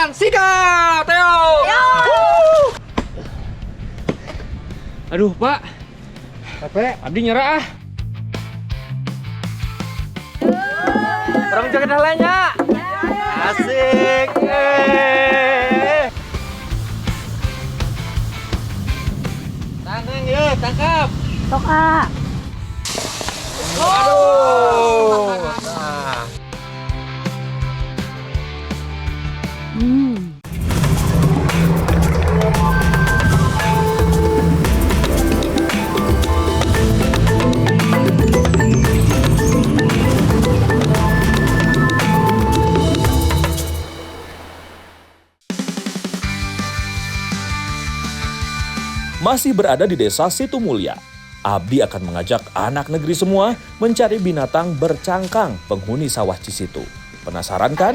neangan, sikat, ayo. Aduh, Pak. Capek, abdi nyerah ah. Orang jaga lainnya. Asik. Tangkap yuk, tangkap. Toka. Aduh. Nah. Masih berada di desa Situmulya, Abdi akan mengajak anak negeri semua mencari binatang bercangkang penghuni sawah Cisitu. Penasaran kan?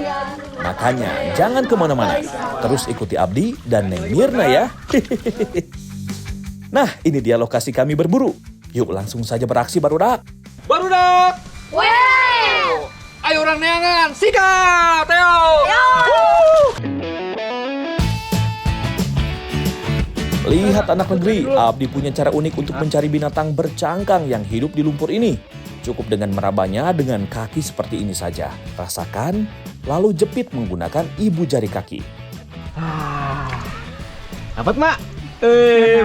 Makanya jangan kemana-mana, terus ikuti Abdi dan Neng Mirna ya. Nah, ini dia lokasi kami berburu. Yuk langsung saja beraksi barudak. Barudak. Wey! Ayo orang neangan, sikat, ayo. Lihat anak negeri, Abdi punya cara unik untuk mencari binatang bercangkang yang hidup di lumpur ini. Cukup dengan merabanya dengan kaki seperti ini saja. Rasakan, lalu jepit menggunakan ibu jari kaki. Dapat, Mak?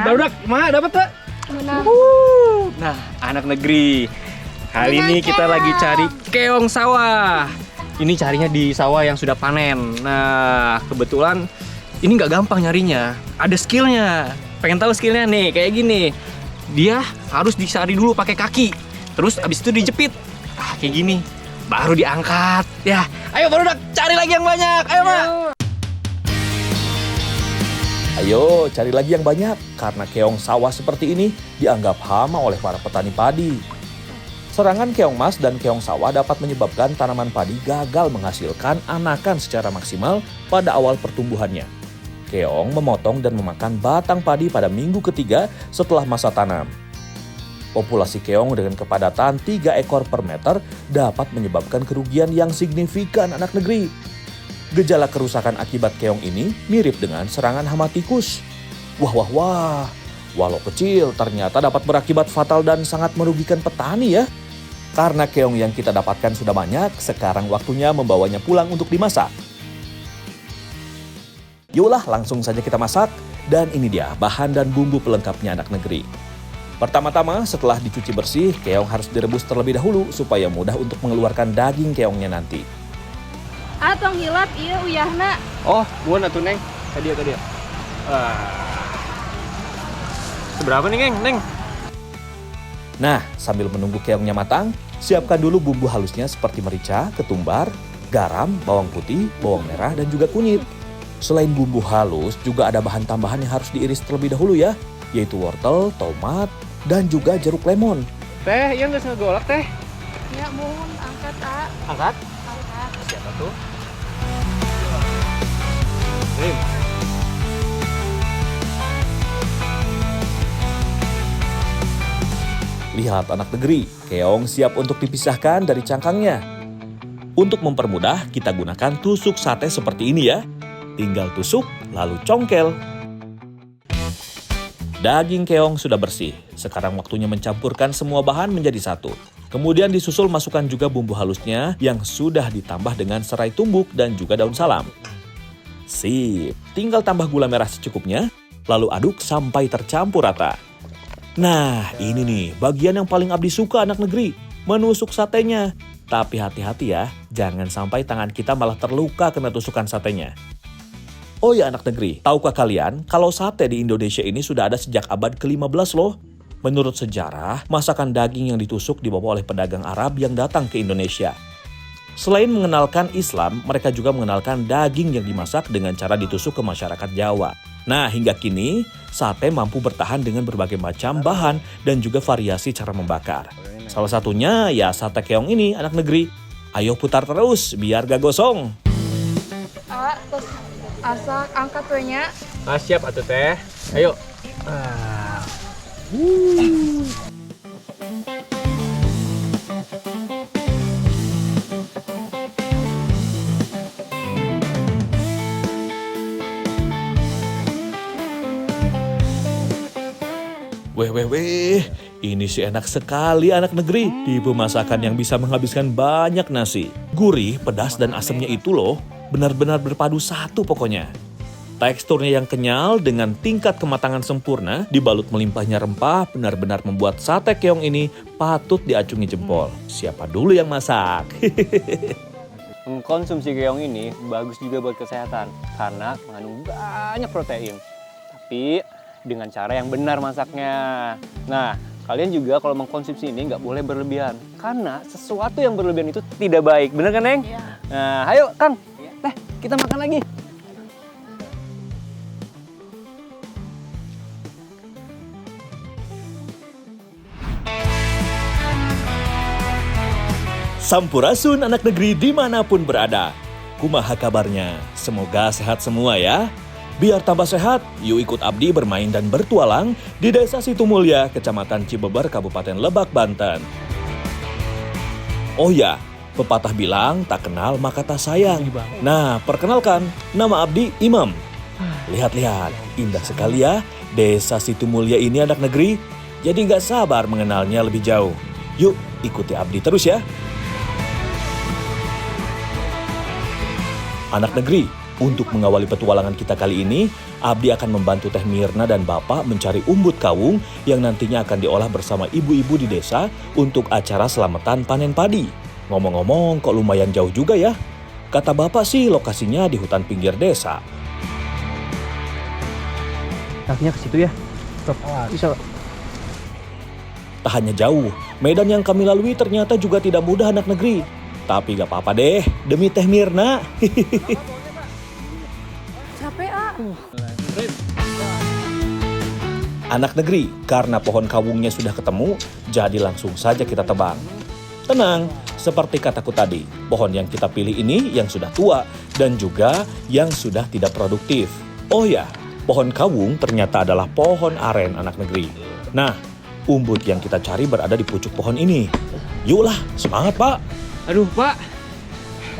Barudak, Mak, dapat tak? Nah, anak negeri. Kali ini kita lagi cari keong sawah. Ini carinya di sawah yang sudah panen. Nah, kebetulan ini nggak gampang nyarinya. Ada skillnya. Pengen tahu skillnya nih, kayak gini. Dia harus disari dulu pakai kaki. Terus abis itu dijepit. Kayak gini. Baru diangkat. Ya, ayo barudak, cari lagi yang banyak. Ayo, Mak. Ayo cari lagi yang banyak, karena keong sawah seperti ini dianggap hama oleh para petani padi. Serangan keong mas dan keong sawah dapat menyebabkan tanaman padi gagal menghasilkan anakan secara maksimal pada awal pertumbuhannya. Keong memotong dan memakan batang padi pada minggu ketiga setelah masa tanam. Populasi keong dengan kepadatan 3 ekor per meter dapat menyebabkan kerugian yang signifikan anak negeri. Gejala kerusakan akibat keong ini mirip dengan serangan hama tikus. Wah, walau kecil ternyata dapat berakibat fatal dan sangat merugikan petani ya. Karena keong yang kita dapatkan sudah banyak, sekarang waktunya membawanya pulang untuk dimasak. Yuklah langsung saja kita masak, dan ini dia bahan dan bumbu pelengkapnya anak negeri. Pertama-tama setelah dicuci bersih, keong harus direbus terlebih dahulu supaya mudah untuk mengeluarkan daging keongnya nanti. Tong hilap iya uyahna. Oh, buan atuh, Neng. Tadi ya. Seberapa nih, Neng? Nah, sambil menunggu keongnya matang, siapkan dulu bumbu halusnya seperti merica, ketumbar, garam, bawang putih, bawang merah, dan juga kunyit. Selain bumbu halus, juga ada bahan tambahan yang harus diiris terlebih dahulu ya, yaitu wortel, tomat, dan juga jeruk lemon. Teh, iya nggak segolak, Teh? Ya, mohon angkat, A. Angkat. Angkat. Siapa tuh? Rim. Lihat anak negeri, keong siap untuk dipisahkan dari cangkangnya. Untuk mempermudah, kita gunakan tusuk sate seperti ini ya. Tinggal tusuk, lalu congkel. Daging keong sudah bersih. Sekarang waktunya mencampurkan semua bahan menjadi satu. Kemudian disusul masukkan juga bumbu halusnya yang sudah ditambah dengan serai tumbuk dan juga daun salam. Sip, tinggal tambah gula merah secukupnya, lalu aduk sampai tercampur rata. Nah, ini nih bagian yang paling Abdi suka anak negeri, menusuk satenya. Tapi hati-hati ya, jangan sampai tangan kita malah terluka kena tusukan satenya. Oh ya anak negeri, tahukah kalian kalau sate di Indonesia ini sudah ada sejak abad ke-15 loh? Menurut sejarah, masakan daging yang ditusuk dibawa oleh pedagang Arab yang datang ke Indonesia. Selain mengenalkan Islam, mereka juga mengenalkan daging yang dimasak dengan cara ditusuk ke masyarakat Jawa. Nah, hingga kini, sate mampu bertahan dengan berbagai macam bahan dan juga variasi cara membakar. Salah satunya ya sate keong ini, anak negeri. Ayo putar terus, biar gak gosong. A, terus asak angkat we-nya. Siap atuh, Teh. Ayo. Weh, ini sih enak sekali anak negeri. Tipe masakan yang bisa menghabiskan banyak nasi. Gurih, pedas, dan asamnya itu loh, benar-benar berpadu satu pokoknya. Teksturnya yang kenyal dengan tingkat kematangan sempurna, dibalut melimpahnya rempah, benar-benar membuat sate keong ini patut diacungi jempol. Siapa dulu yang masak? Mengkonsumsi keong ini bagus juga buat kesehatan karena mengandung banyak protein. Tapi dengan cara yang benar masaknya. Nah, kalian juga kalau mengkonsumsi ini nggak boleh berlebihan. Karena sesuatu yang berlebihan itu tidak baik. Bener kan, Neng? Iya. Nah, ayo Kang. Kita makan lagi. Sampurasun anak negeri dimanapun berada. Kumaha kabarnya? Semoga sehat semua ya. Biar tambah sehat, yuk ikut Abdi bermain dan bertualang di Desa Situmulya, Kecamatan Cibeber, Kabupaten Lebak, Banten. Oh ya, pepatah bilang tak kenal maka tak sayang. Nah, perkenalkan, nama Abdi Imam. Lihat-lihat, indah sekali ya Desa Situmulya ini anak negeri. Jadi gak sabar mengenalnya lebih jauh. Yuk, ikuti Abdi terus ya. Anak negeri, untuk mengawali petualangan kita kali ini, Abdi akan membantu Teh Mirna dan Bapak mencari umbut kawung yang nantinya akan diolah bersama ibu-ibu di desa untuk acara selamatan panen padi. Ngomong-ngomong, kok lumayan jauh juga ya? Kata Bapak sih lokasinya di hutan pinggir desa. Kakinya ke situ ya. Bisa. Tak hanya jauh, medan yang kami lalui ternyata juga tidak mudah anak negeri. Tapi gak apa-apa deh, demi Teh Mirna. Capek, ah. Anak negeri, karena pohon kawungnya sudah ketemu, jadi langsung saja kita tebang. Tenang, seperti kataku tadi, pohon yang kita pilih ini yang sudah tua dan juga yang sudah tidak produktif. Oh ya, pohon kawung ternyata adalah pohon aren anak negeri. Nah, umbut yang kita cari berada di pucuk pohon ini. Yuklah, semangat Pak! Aduh, Pak.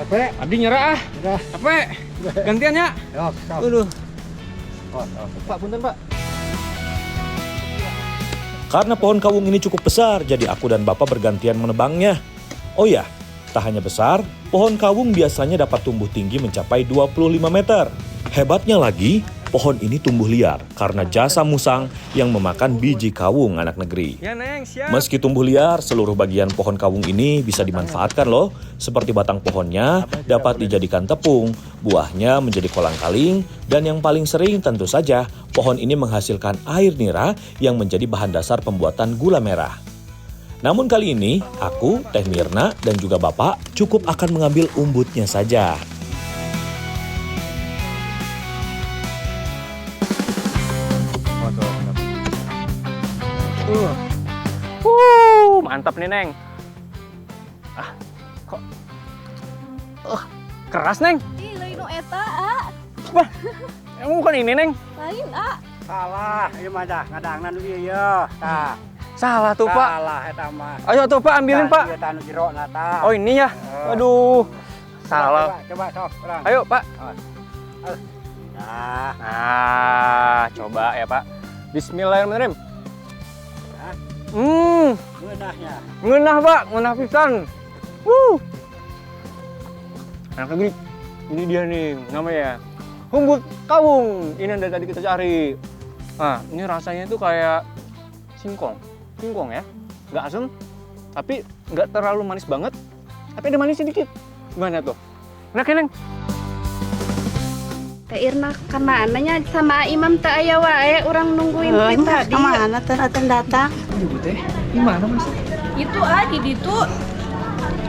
Capek? Abdi nyerah ah. Udah. Capek. Gantian ya. Yok, sok. Aduh. Oh. Pak, punten, Pak. Karena pohon kawung ini cukup besar, jadi aku dan Bapak bergantian menebangnya. Oh ya, tak hanya besar, pohon kawung biasanya dapat tumbuh tinggi mencapai 25 meter. Hebatnya lagi, pohon ini tumbuh liar karena jasa musang yang memakan biji kawung anak negeri. Ya, Neng, siap. Meski tumbuh liar, seluruh bagian pohon kawung ini bisa dimanfaatkan loh. Seperti batang pohonnya dapat dijadikan tepung, buahnya menjadi kolang-kaling, dan yang paling sering tentu saja, pohon ini menghasilkan air nira yang menjadi bahan dasar pembuatan gula merah. Namun kali ini, aku, Teh Mirna, dan juga Bapak cukup akan mengambil umbutnya saja. Mantap nih, Neng. Ah, kok keras, Neng. Ih, lain nu eta, ah. Wah, emang bukan ini, Neng. Lain, ah. Salah, ieu mah dah ngadangna nu ieu yeuh. Tah. Salah tuh, Pak. Salah eta mah. Ayo tuh, Pak, ambilin, Pak. Ieu tanu jero na tah. Oh, ini ya. Aduh. Salah. Coba sok, urang. Ayo, Pak. Nah, Nah, coba ya, Pak. Bismillahirrahmanirrahim. ngeunahnya. Ngeunah, Pak. Ngeunah pisan. Anak negeri, ini dia nih namanya umbut kawung. Ini yang dari tadi kita cari. Nah, ini rasanya tuh kayak singkong ya. Nggak asam, tapi nggak terlalu manis banget. Tapi ada manis sedikit. Gimana tuh? Enak ya, Neng? Teh Irna kemana sama Imam teh aya wae urang nungguin kita tadi. Kemana teh datang? Ibu teh, gimana Mas? Itu di ditu.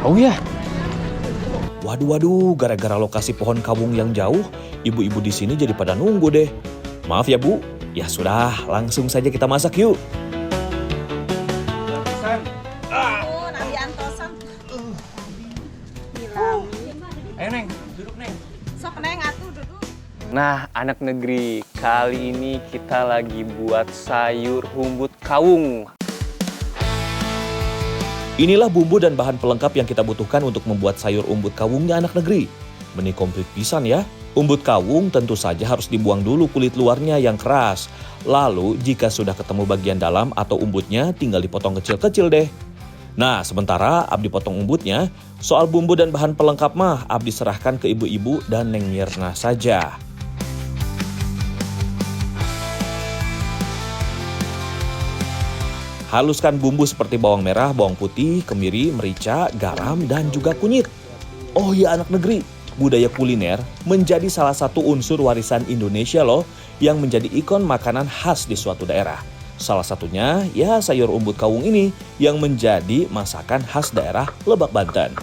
Oh iya. Waduh, gara-gara lokasi pohon kawung yang jauh, ibu-ibu di sini jadi pada nunggu deh. Maaf ya Bu, ya sudah, langsung saja kita masak yuk. Nabi antosan. Ayo, Neng, duduk, Neng. Sok neng atuh duduk. Nah, anak negeri, kali ini kita lagi buat sayur umbut kawung. Inilah bumbu dan bahan pelengkap yang kita butuhkan untuk membuat sayur umbut kawungnya anak negeri. Meni komplit pisan ya. Umbut kawung tentu saja harus dibuang dulu kulit luarnya yang keras. Lalu jika sudah ketemu bagian dalam atau umbutnya tinggal dipotong kecil-kecil deh. Nah sementara Abdi potong umbutnya, soal bumbu dan bahan pelengkap mah Abdi serahkan ke ibu-ibu dan Neng Mirna saja. Haluskan bumbu seperti bawang merah, bawang putih, kemiri, merica, garam, dan juga kunyit. Oh ya anak negeri, budaya kuliner menjadi salah satu unsur warisan Indonesia loh yang menjadi ikon makanan khas di suatu daerah. Salah satunya ya sayur umbut kawung ini yang menjadi masakan khas daerah Lebak, Banten.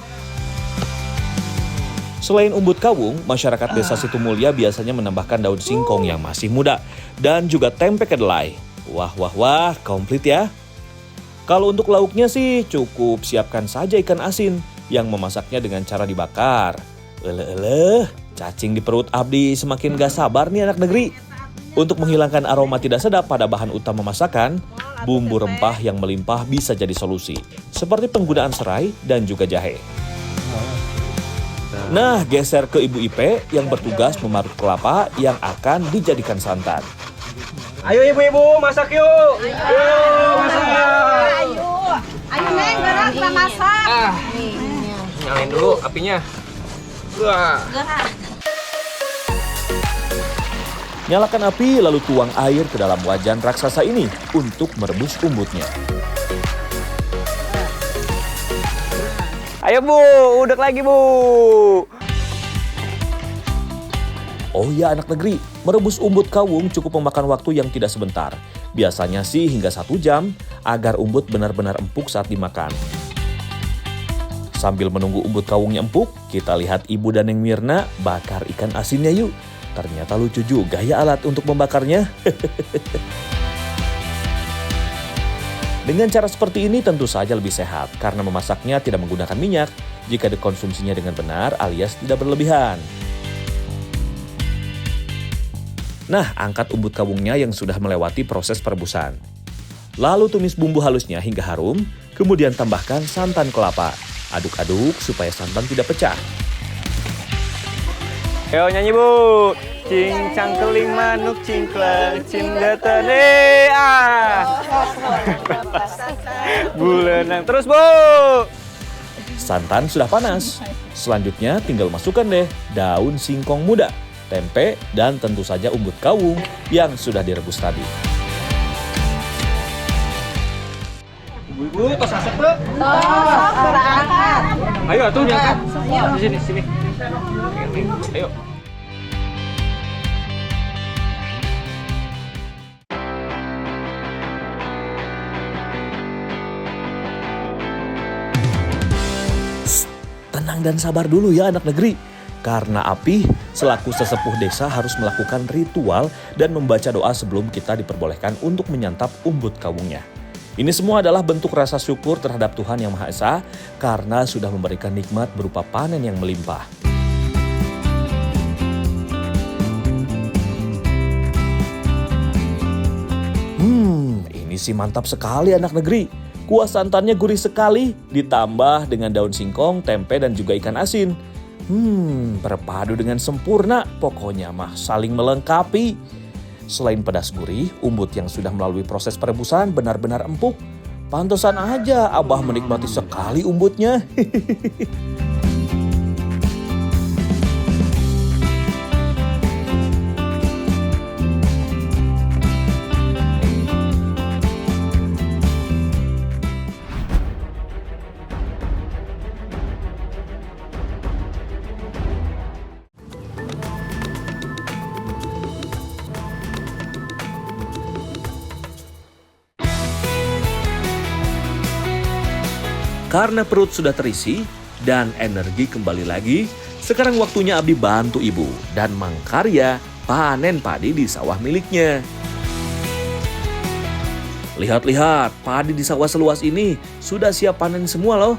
Selain umbut kawung, masyarakat desa Situmulya biasanya menambahkan daun singkong yang masih muda dan juga tempe kedelai. Wah, komplit ya. Kalau untuk lauknya sih cukup siapkan saja ikan asin yang memasaknya dengan cara dibakar. Cacing di perut Abdi semakin gak sabar nih anak negeri. Untuk menghilangkan aroma tidak sedap pada bahan utama masakan, bumbu rempah yang melimpah bisa jadi solusi, seperti penggunaan serai dan juga jahe. Nah, geser ke Ibu Ipe yang bertugas memarut kelapa yang akan dijadikan santan. Ayo ibu-ibu, masak yuk. Ayo, masak. Ayo Neng, gerak kita masak. Nyalain dulu apinya. Wah. Nyalakan api lalu tuang air ke dalam wajan raksasa ini untuk merebus umbutnya. Ayo Bu, udek lagi Bu. Oh ya anak negeri, merebus umbut kawung cukup memakan waktu yang tidak sebentar. Biasanya sih hingga 1 jam agar umbut benar-benar empuk saat dimakan. Sambil menunggu umbut kawungnya empuk, kita lihat Ibu dan Neng Mirna bakar ikan asinnya yuk. Ternyata lucu juga ya alat untuk membakarnya. Dengan cara seperti ini tentu saja lebih sehat karena memasaknya tidak menggunakan minyak jika dikonsumsinya dengan benar alias tidak berlebihan. Nah, angkat umbut kawungnya yang sudah melewati proses perebusan. Lalu tumis bumbu halusnya hingga harum, kemudian tambahkan santan kelapa. Aduk-aduk supaya santan tidak pecah. Ayo nyanyi Bu. Cincang keling manuk cingkleng cindeten bulenang terus Bu. Santan sudah panas. Selanjutnya tinggal masukkan deh daun singkong muda, tempe, dan tentu saja umbut kawung yang sudah direbus tadi. Ibu, tos asap tuh. Berangkat. Ayo atuh diangkat. Di sini. Ayo. Tenang dan sabar dulu ya anak negeri. Karena Api selaku sesepuh desa harus melakukan ritual dan membaca doa sebelum kita diperbolehkan untuk menyantap umbut kawungnya. Ini semua adalah bentuk rasa syukur terhadap Tuhan Yang Maha Esa karena sudah memberikan nikmat berupa panen yang melimpah. Ini sih mantap sekali anak negeri. Kuah santannya gurih sekali, ditambah dengan daun singkong, tempe, dan juga ikan asin. Berpadu dengan sempurna, pokoknya mah saling melengkapi. Selain pedas gurih, umbut yang sudah melalui proses perebusan benar-benar empuk. Pantesan aja Abah menikmati sekali umbutnya. Karena perut sudah terisi dan energi kembali lagi, sekarang waktunya Abdi bantu ibu dan Mang Karya panen padi di sawah miliknya. Lihat-lihat, padi di sawah seluas ini sudah siap panen semua loh.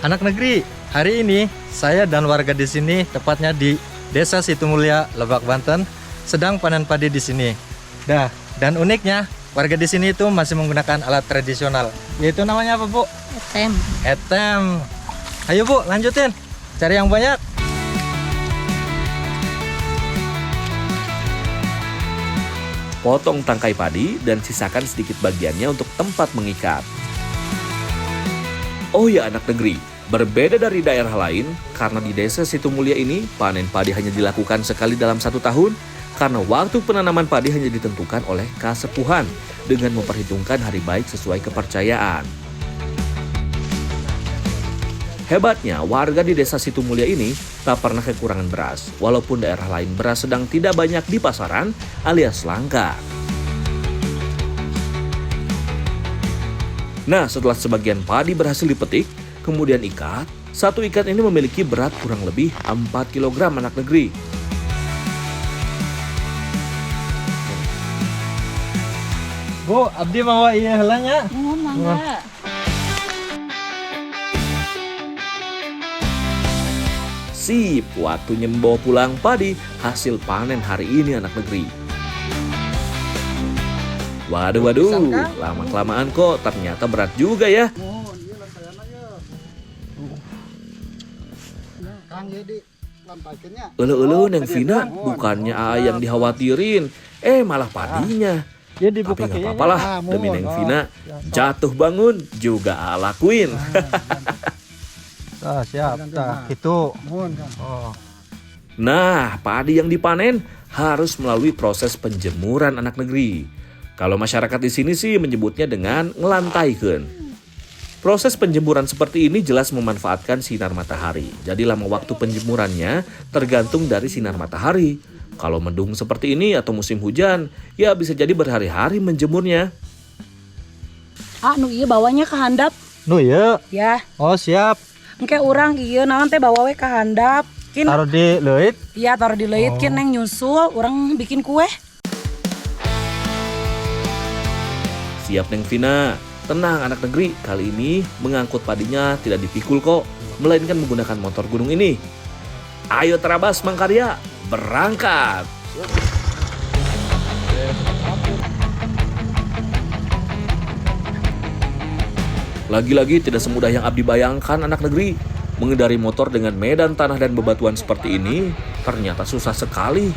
Anak negeri, hari ini saya dan warga di sini, tepatnya di Desa Situmulya, Lebak, Banten, sedang panen padi di sini. Dan uniknya, warga di sini itu masih menggunakan alat tradisional, yaitu namanya apa, Bu? Etem. Ayo Bu, lanjutin. Cari yang banyak. potong tangkai padi dan sisakan sedikit bagiannya untuk tempat mengikat. Oh ya anak negeri, berbeda dari daerah lain, karena di desa Situmulia ini panen padi hanya dilakukan sekali dalam 1 tahun, karena waktu penanaman padi hanya ditentukan oleh kasepuhan dengan memperhitungkan hari baik sesuai kepercayaan. Hebatnya, warga di desa Situmulia ini tak pernah kekurangan beras, walaupun daerah lain beras sedang tidak banyak di pasaran alias langka. Nah, setelah sebagian padi berhasil dipetik, kemudian ikat, satu ikat ini memiliki berat kurang lebih 4 kg anak negeri. Bu, abdi mau iya helanya. Mangga. Sip, waktunya membawa pulang padi hasil panen hari ini anak negeri. Waduh, lama-kelamaan kok ternyata berat juga ya. Elu Neng Vina, bukannya yang dikhawatirin, malah padinya. Ya Tapi dibuka nggak apa-apa lah, demi Neng Vina, jatuh bangun juga lakuin. Siap, itu. Oh. Nah, padi yang dipanen harus melalui proses penjemuran anak negeri. Kalau masyarakat di sini sih menyebutnya dengan ngelantaikan. Proses penjemuran seperti ini jelas memanfaatkan sinar matahari. Jadi lama waktu penjemurannya tergantung dari sinar matahari. Kalau mendung seperti ini atau musim hujan, ya bisa jadi berhari-hari menjemurnya. Nu ieu bawanya ke handap. Nu ya. Ya, Oh, siap. engke urang ieu naon teh bawa we ke handap. Kin Taruh di leuit. iya taruh di leuit kin neng nyusul urang bikin kue. Siap Neng Vina. Tenang anak negeri, kali ini mengangkut padinya tidak dipikul kok, melainkan menggunakan motor gunung ini. Ayo terabas Mangkarya, berangkat! Lagi-lagi tidak semudah yang Abdi bayangkan anak negeri. Mengendari motor dengan medan tanah dan bebatuan seperti ini ternyata susah sekali.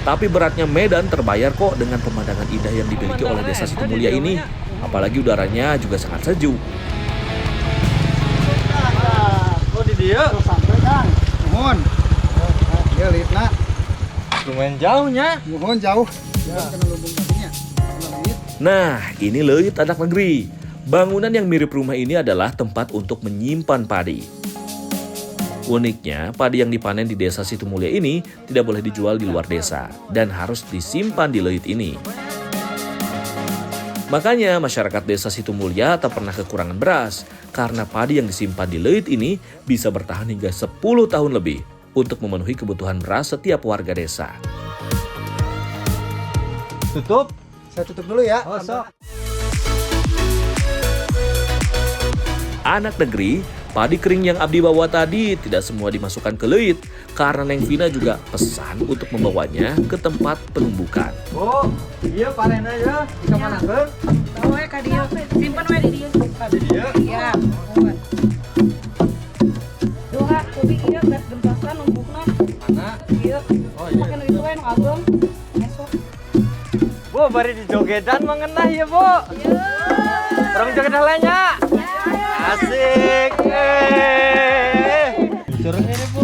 Tapi beratnya medan terbayar kok dengan pemandangan indah yang dimiliki oleh desa Situmulia ini. Apalagi udaranya juga sangat sejuk. Oh, di dia. Sampai Kang. Mohon. Ya lihatna. Lumayan jauhnya. Mohon jauh. Ya kena lubung tadinya. Nah, ini leuit anak negeri. Bangunan yang mirip rumah ini adalah tempat untuk menyimpan padi. Uniknya, padi yang dipanen di desa Situmulia ini tidak boleh dijual di luar desa dan harus disimpan di leuit ini. Makanya masyarakat desa Situmulia tak pernah kekurangan beras karena padi yang disimpan di leuit ini bisa bertahan hingga 10 tahun lebih untuk memenuhi kebutuhan beras setiap warga desa. Tutup. Saya tutup dulu ya. Oh, sok. Anak negeri, padi kering yang Abdi bawa tadi tidak semua dimasukkan ke leuit karena Neng Vina juga pesan untuk membawanya ke tempat penumbukan. Oh, iya panen aja. Di mana kan? Bawa we ka dieu. Simpen we di dieu. Di dia. Iya. Duha kubi ieu gas gempasan numpukna. Mana? Ieu. Oh, iya. Makan itu we nu ageng. Esok. Bu, bari di jogedan mengenah ya, Bu. Orang joget halanya. Asik. Curangnya nih, Bu.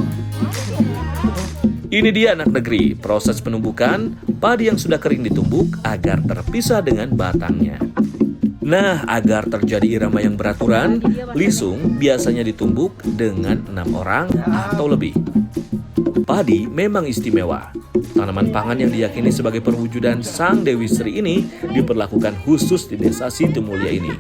Ini dia anak negeri, proses penumbukan padi yang sudah kering ditumbuk agar terpisah dengan batangnya. Nah, agar terjadi irama yang beraturan, lisung biasanya ditumbuk dengan 6 orang atau lebih. Padi memang istimewa. Tanaman pangan yang diyakini sebagai perwujudan Sang Dewi Sri ini diperlakukan khusus di desa Situmulia ini.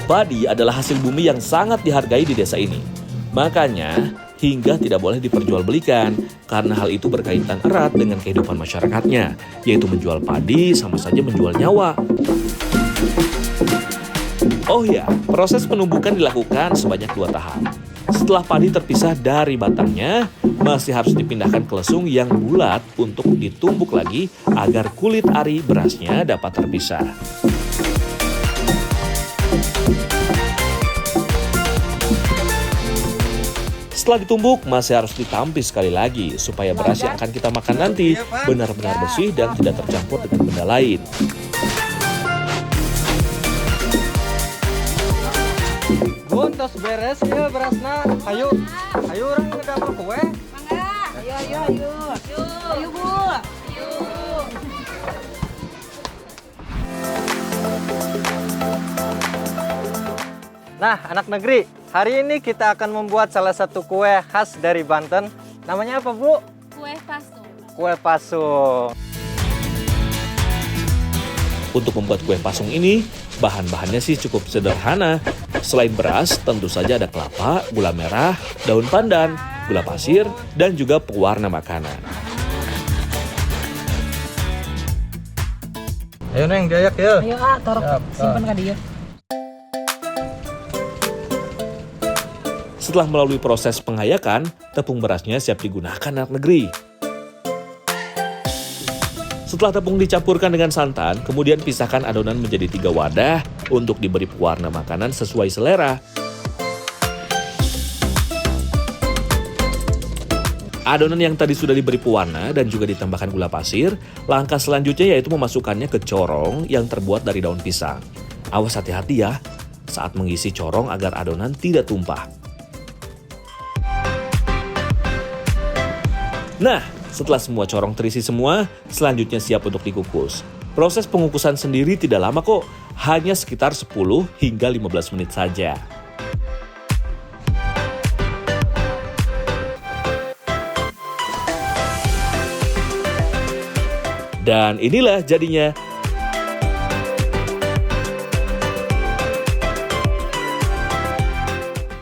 Padi adalah hasil bumi yang sangat dihargai di desa ini. Makanya, hingga tidak boleh diperjualbelikan karena hal itu berkaitan erat dengan kehidupan masyarakatnya, yaitu menjual padi sama saja menjual nyawa. Oh ya, proses penumbukan dilakukan sebanyak 2 tahap. Setelah padi terpisah dari batangnya, masih harus dipindahkan ke lesung yang bulat untuk ditumbuk lagi agar kulit ari berasnya dapat terpisah. Setelah ditumbuk, masih harus ditampis sekali lagi supaya beras yang akan kita makan nanti benar-benar bersih dan tidak tercampur dengan benda lain. Bun, tos beres ya berasna. Ayo orang ngedapur kue. Ayo, Bu. Nah, anak negeri, hari ini kita akan membuat salah satu kue khas dari Banten. Namanya apa, Bu? Kue pasung. Kue pasung. Untuk membuat kue pasung ini, bahan-bahannya sih cukup sederhana. Selain beras, tentu saja ada kelapa, gula merah, daun pandan, gula pasir, dan juga pewarna makanan. Ayo Neng, diayak ya. Ayo, taruh simpen ka dieu. Setelah melalui proses penghayakan, tepung berasnya siap digunakan anak negeri. Setelah tepung dicampurkan dengan santan, kemudian pisahkan adonan menjadi 3 wadah untuk diberi pewarna makanan sesuai selera. Adonan yang tadi sudah diberi pewarna dan juga ditambahkan gula pasir, langkah selanjutnya yaitu memasukkannya ke corong yang terbuat dari daun pisang. Awas hati-hati ya saat mengisi corong agar adonan tidak tumpah. Nah, setelah semua corong terisi semua, selanjutnya siap untuk dikukus. Proses pengukusan sendiri tidak lama kok, hanya sekitar 10 hingga 15 menit saja. Dan inilah jadinya.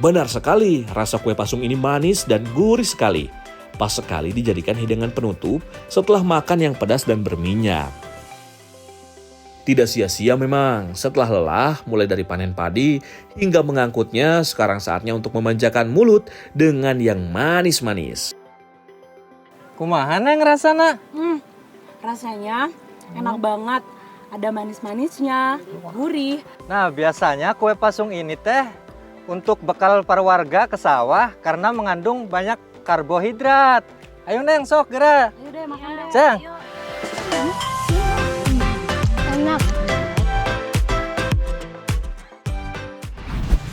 Benar sekali, rasa kue pasung ini manis dan gurih sekali. Pas sekali dijadikan hidangan penutup setelah makan yang pedas dan berminyak. Tidak sia-sia memang, setelah lelah mulai dari panen padi hingga mengangkutnya, sekarang saatnya untuk memanjakan mulut dengan yang manis-manis. Kumaha Neng rasana? Rasanya enak banget. Ada manis-manisnya, gurih. Nah, biasanya kue pasung ini teh untuk bekal para warga ke sawah karena mengandung banyak karbohidrat. Ayo Neng, sok gerak. Ayo deh makan deh. Cang. Enak.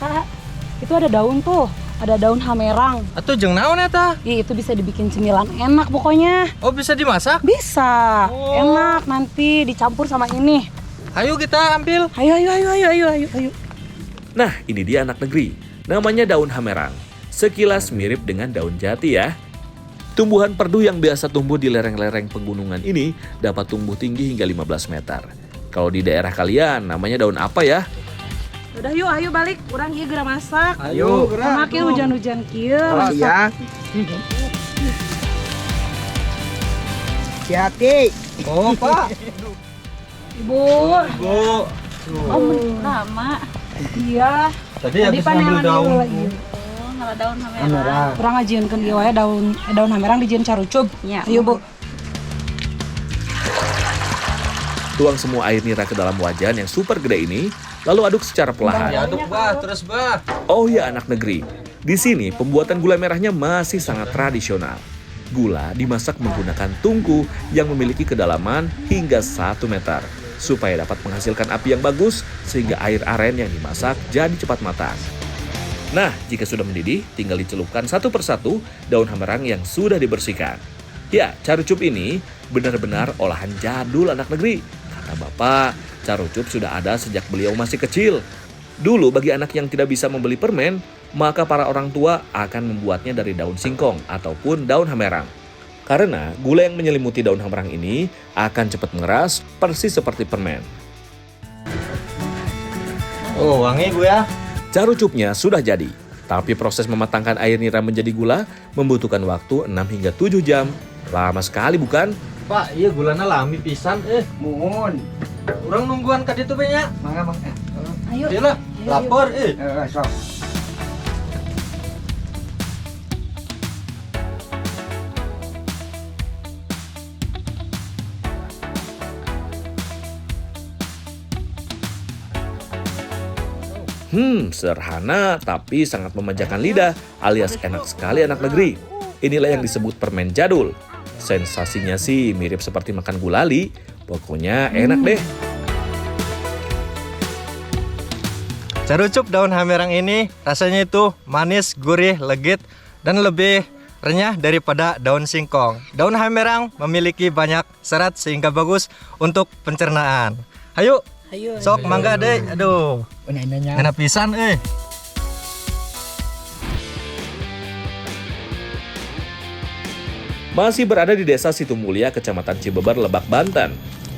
Kak, itu ada daun tuh. Ada daun hamerang. Atuh jeung naon eta? Ih, itu bisa dibikin cemilan enak pokoknya. Oh, bisa dimasak? Bisa. Oh. Enak nanti dicampur sama ini. Ayo kita ambil. Ayo. Nah, ini dia anak negeri. Namanya daun hamerang. Sekilas mirip dengan daun jati ya. Tumbuhan perdu yang biasa tumbuh di lereng-lereng pegunungan ini dapat tumbuh tinggi hingga 15 meter. Kalau di daerah kalian, namanya daun apa ya? Udah yuk, ayo balik. Urang ieu geura masak. Ayo, gerak. Makin hujan-hujan kieu. Iya. Hati-hati. Oh, Pak. Ibu. Bu. Oh, lama. Iya. Tadi habis ngambil daun. Kalau daun hamerang. Kurang ngajieunkeun ieu wae daun hamerang dijieun carucub. Ya. Ayo, Bu. Tuang semua air nira ke dalam wajan yang super gede ini, lalu aduk secara perlahan. Diaduk, Bah, terus, Bah. Oh ya anak negeri, di sini pembuatan gula merahnya masih sangat tradisional. Gula dimasak menggunakan tungku yang memiliki kedalaman hingga 1 meter, supaya dapat menghasilkan api yang bagus sehingga air aren yang dimasak jadi cepat matang. Nah, jika sudah mendidih, tinggal dicelupkan satu persatu daun hamerang yang sudah dibersihkan. Ya, carucup ini benar-benar olahan jadul anak negeri. Kata Bapak, carucup sudah ada sejak beliau masih kecil. Dulu bagi anak yang tidak bisa membeli permen, maka para orang tua akan membuatnya dari daun singkong ataupun daun hamerang. Karena gula yang menyelimuti daun hamerang ini akan cepat mengeras persis seperti permen. Oh, wangi Bu ya. Carucupnya sudah jadi, tapi proses mematangkan air nira menjadi gula membutuhkan waktu 6 hingga 7 jam. Lama sekali bukan? Pak, iya gulana lami pisan Muhun. Urang nungguan ka ditu nya. Mangga. Ayo. Ieu lah, lapor Sok. Sederhana tapi sangat memanjakan lidah, alias enak sekali anak negeri. Inilah yang disebut permen jadul. Sensasinya sih mirip seperti makan gulali, pokoknya enak deh. Carucup daun hamerang ini rasanya itu manis, gurih, legit, dan lebih renyah daripada daun singkong. Daun hamerang memiliki banyak serat sehingga bagus untuk pencernaan. Hayu, sok mangga deh. Aduh, enak pisan Masih berada di Desa Situmulia, Kecamatan Cibeber, Lebak, Banten.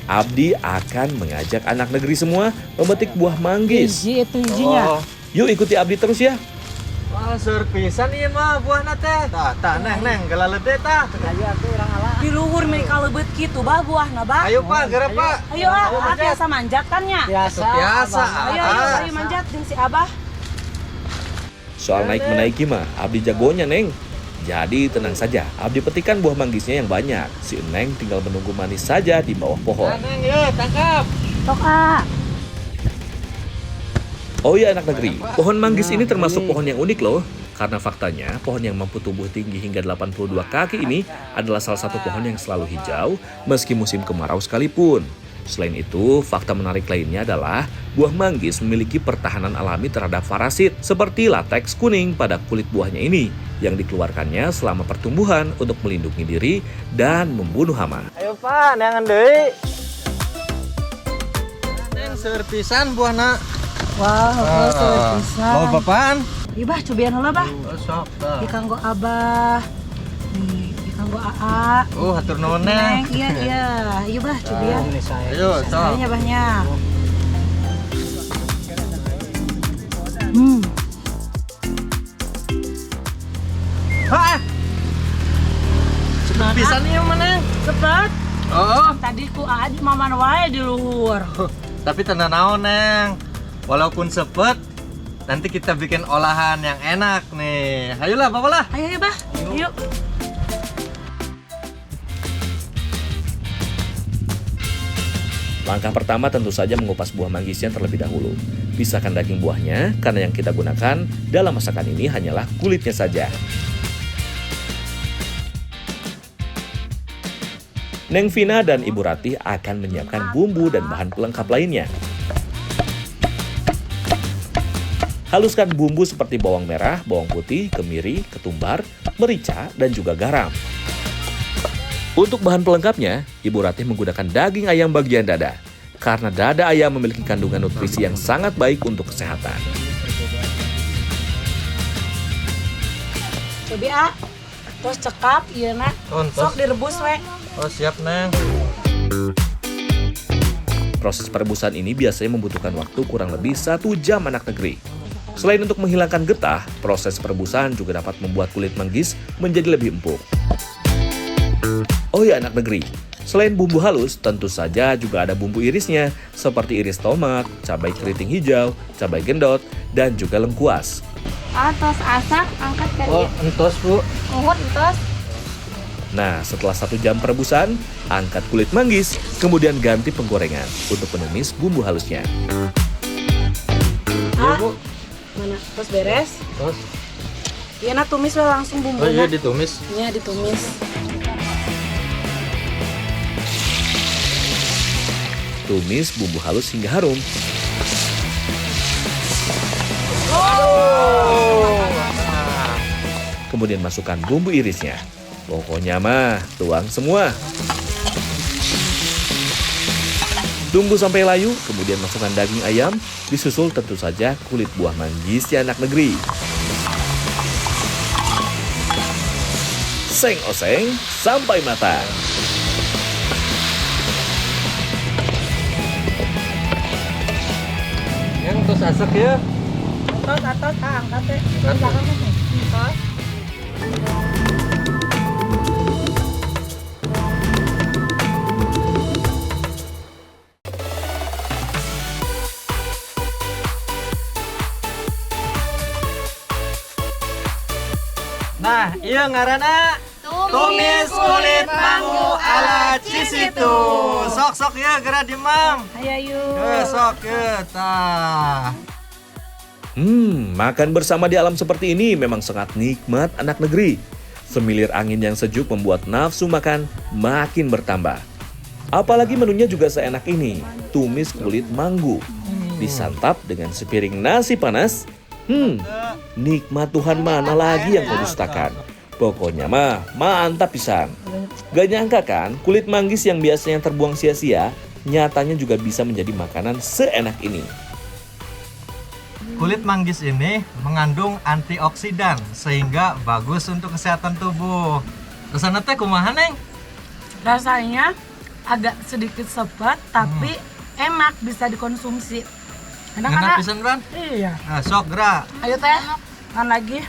Abdi akan mengajak anak negeri semua memetik buah manggis. Itu hijinya. Yuk ikuti Abdi terus ya. Wah, surpisan ieu mah buahna teh. Tah, neng, galalet teh tah. Di luhur mereka lebet gitu bah buahna bah. Ayo Pak, geura Pak. Ayo biasa manjat kan ya. Biasa. Ayo manjat jeung si Abah. Soal naik-menaiki mah, Abdi jagonya, Neng. Jadi tenang saja, Abdi petikan buah manggisnya yang banyak. Si Neng tinggal menunggu manis saja di bawah pohon. Neng, yuk tangkap. Tok A. Oh ya anak negeri, pohon manggis ini termasuk pohon yang unik loh. Karena faktanya, pohon yang mampu tumbuh tinggi hingga 82 kaki ini adalah salah satu pohon yang selalu hijau meski musim kemarau sekalipun. Selain itu, fakta menarik lainnya adalah buah manggis memiliki pertahanan alami terhadap parasit seperti lateks kuning pada kulit buahnya ini yang dikeluarkannya selama pertumbuhan untuk melindungi diri dan membunuh hama. Ayo Pak, neangan deui. Neng, seur pisan buahna. Wah, pisan. Mau bapaan? Ieu bah cobian heula bah. Sok tah. Di kanggo Abah. Nih, di kanggo AA. Hatur nuhun Neng. Iya. Ieu bah cobian. Ayo, sok. Sayanya bahnya. Hah? Cepet pisan ieu mah Neng. Cepet. Oh, Tadi ku AA di maman wae di luhur. tapi tenang naon Neng. Walaupun sepet, nanti kita bikin olahan yang enak nih. Ayolah, bawalah. Ayo bah. Yuk. Langkah pertama tentu saja mengupas buah manggisnya terlebih dahulu. Pisahkan daging buahnya, karena yang kita gunakan dalam masakan ini hanyalah kulitnya saja. Neng Vina dan Ibu Ratih akan menyiapkan bumbu dan bahan pelengkap lainnya. Haluskan bumbu seperti bawang merah, bawang putih, kemiri, ketumbar, merica, dan juga garam. Untuk bahan pelengkapnya, Ibu Ratih menggunakan daging ayam bagian dada. Karena dada ayam memiliki kandungan nutrisi yang sangat baik untuk kesehatan. Cobi A. Terus cekap ieu na. Sok direbus we. Oh, siap Neng. Proses perebusan ini biasanya membutuhkan waktu kurang lebih 1 jam anak negeri. Selain untuk menghilangkan getah, proses perebusan juga dapat membuat kulit manggis menjadi lebih empuk. Oh ya anak negeri, selain bumbu halus, tentu saja juga ada bumbu irisnya, seperti iris tomat, cabai keriting hijau, cabai gendot, dan juga lengkuas. Tos asak angkat ke Oh, entos Bu. Ungut tos. Nah, setelah 1 jam perebusan, angkat kulit manggis, kemudian ganti penggorengan untuk menumis bumbu halusnya. Iya Bu. Mana? Terus beres. Terus. Ieu na tumis we langsung Oh bumbunya. iya ditumis. Iya ditumis. Tumis bumbu halus hingga harum. Kemudian masukkan bumbu irisnya. Pokoknya mah tuang semua. Tunggu sampai layu, kemudian masukkan daging ayam, disusul tentu saja kulit buah manggis ya anak negeri. Seng oseng sampai matang. Yang tos asak ya. Tos atau angkat teh. Belakang teh. Tos. Nah, iya ngaranna tumis kulit mangu ala Cisitu. Sok ya geura di Mam. Ayo yuk. Sok ya tah. Makan bersama di alam seperti ini memang sangat nikmat anak negeri. Semilir angin yang sejuk membuat nafsu makan makin bertambah. Apalagi menunya juga seenak ini, tumis kulit manggu. Disantap dengan sepiring nasi panas. Nikmat Tuhan mana lagi yang kau dustakan? Pokoknya mah mantap pisan. Gak nyangka kan, kulit manggis yang biasanya terbuang sia-sia, nyatanya juga bisa menjadi makanan seenak ini. Kulit manggis ini mengandung antioksidan sehingga bagus untuk kesehatan tubuh. Rasanya teh kumaha, Neng? Rasanya agak sedikit sepet tapi enak, bisa dikonsumsi. Enak pisan, Bang? Iya. Nah, sok gerak. Ayo teh, makan lagi.